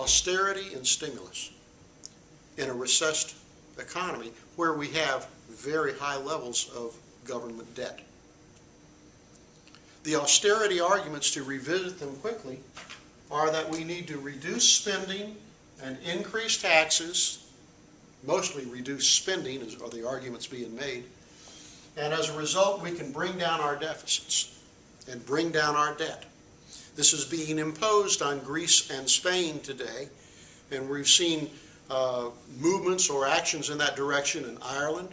austerity and stimulus in a recessed economy where we have very high levels of government debt. The austerity arguments, to revisit them quickly, are that we need to reduce spending and increase taxes, mostly reduce spending are the arguments being made, and as a result we can bring down our deficits and bring down our debt. This is being imposed on Greece and Spain today, and we've seen movements or actions in that direction in Ireland.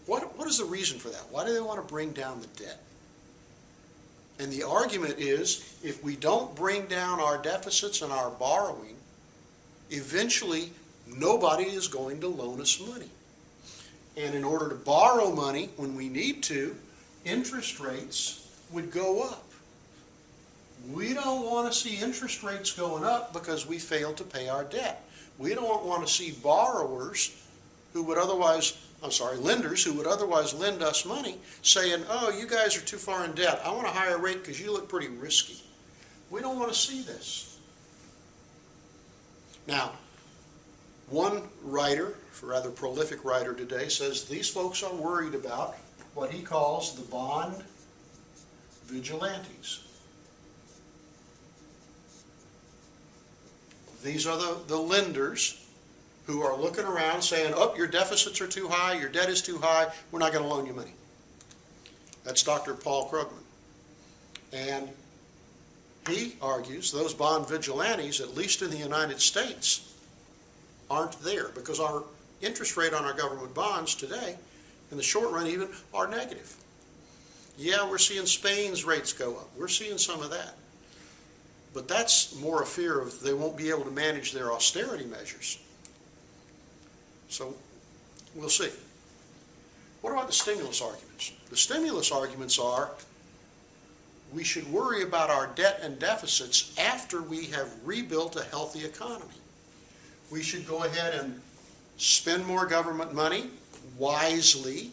What is the reason for that? Why do they want to bring down the debt? And the argument is, if we don't bring down our deficits and our borrowing, eventually nobody is going to loan us money. And in order to borrow money when we need to, interest rates would go up. We don't want to see interest rates going up because we failed to pay our debt. We don't want to see borrowers who would otherwise, lenders who would otherwise lend us money saying, oh, you guys are too far in debt. I want a higher rate because you look pretty risky. We don't want to see this. Now, one writer, a rather prolific writer today, says these folks are worried about what he calls the bond vigilantes. These are the lenders who are looking around saying, oh, your deficits are too high, your debt is too high, we're not going to loan you money. That's Dr. Paul Krugman. And he argues those bond vigilantes, at least in the United States, aren't there because our interest rate on our government bonds today, in the short run even, are negative. Yeah, we're seeing Spain's rates go up. We're seeing some of that. But that's more a fear of they won't be able to manage their austerity measures. So we'll see. What about the stimulus arguments? The stimulus arguments are we should worry about our debt and deficits after we have rebuilt a healthy economy. We should go ahead and spend more government money wisely.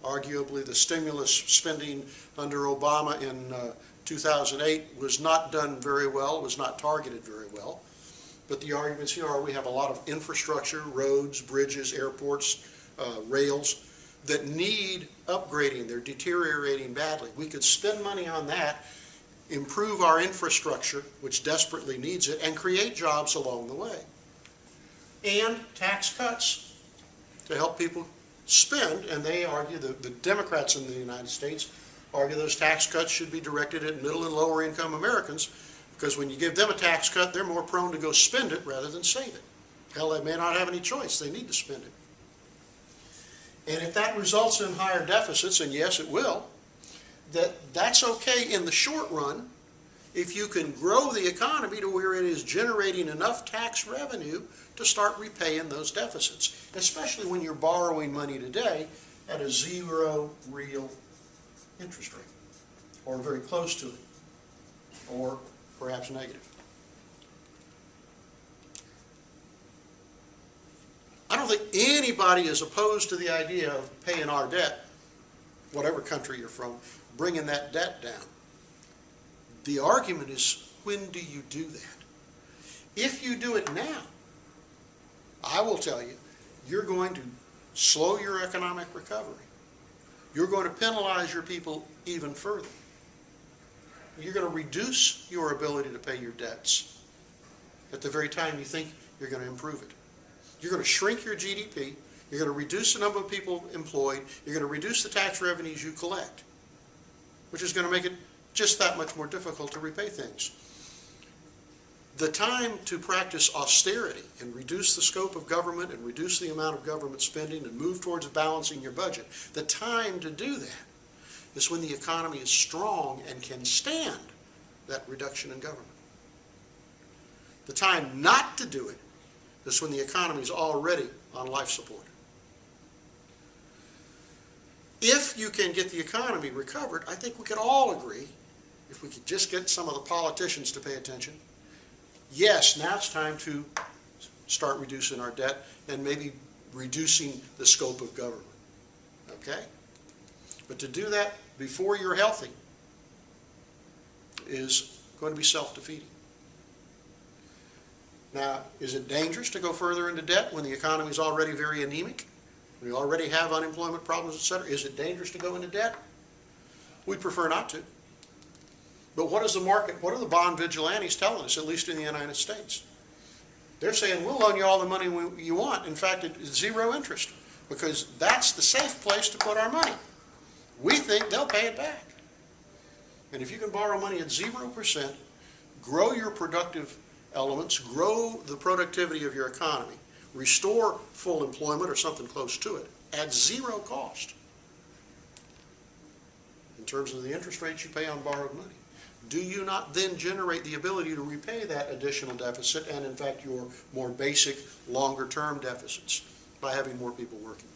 Arguably, the stimulus spending under Obama in 2008 was not done very well, was not targeted very well. But the arguments here are we have a lot of infrastructure, roads, bridges, airports, rails, that need upgrading. They're deteriorating badly. We could spend money on that, improve our infrastructure, which desperately needs it, and create jobs along the way. And tax cuts to help people spend, and they argue, the Democrats in the United States argue those tax cuts should be directed at middle and lower income Americans, because when you give them a tax cut, they're more prone to go spend it rather than save it. Hell, they may not have any choice. They need to spend it. And if that results in higher deficits, and yes, it will, that's okay in the short run if you can grow the economy to where it is generating enough tax revenue to start repaying those deficits, especially when you're borrowing money today at a zero real interest rate, or very close to it, or perhaps negative. I don't think anybody is opposed to the idea of paying our debt, whatever country you're from, bringing that debt down. The argument is, when do you do that? If you do it now, I will tell you, you're going to slow your economic recovery. You're going to penalize your people even further. You're going to reduce your ability to pay your debts at the very time you think you're going to improve it. You're going to shrink your GDP. You're going to reduce the number of people employed. You're going to reduce the tax revenues you collect, which is going to make it just that much more difficult to repay things. The time to practice austerity and reduce the scope of government and reduce the amount of government spending and move towards balancing your budget, the time to do that is when the economy is strong and can stand that reduction in government. The time not to do it is when the economy is already on life support. If you can get the economy recovered, I think we could all agree, if we could just get some of the politicians to pay attention, yes, now it's time to start reducing our debt and maybe reducing the scope of government. Okay? But to do that before you're healthy is going to be self-defeating. Now, is it dangerous to go further into debt when the economy is already very anemic? We already have unemployment problems, etc. Is it dangerous to go into debt? We prefer not to. But what is the market, what are the bond vigilantes telling us, at least in the United States? They're saying, we'll loan you all the money you want. In fact, it's zero interest, because that's the safe place to put our money. We think they'll pay it back. And if you can borrow money at 0%, grow your productive elements, grow the productivity of your economy, restore full employment or something close to it, at zero cost in terms of the interest rates you pay on borrowed money. Do you not then generate the ability to repay that additional deficit and, in fact, your more basic, longer-term deficits by having more people working?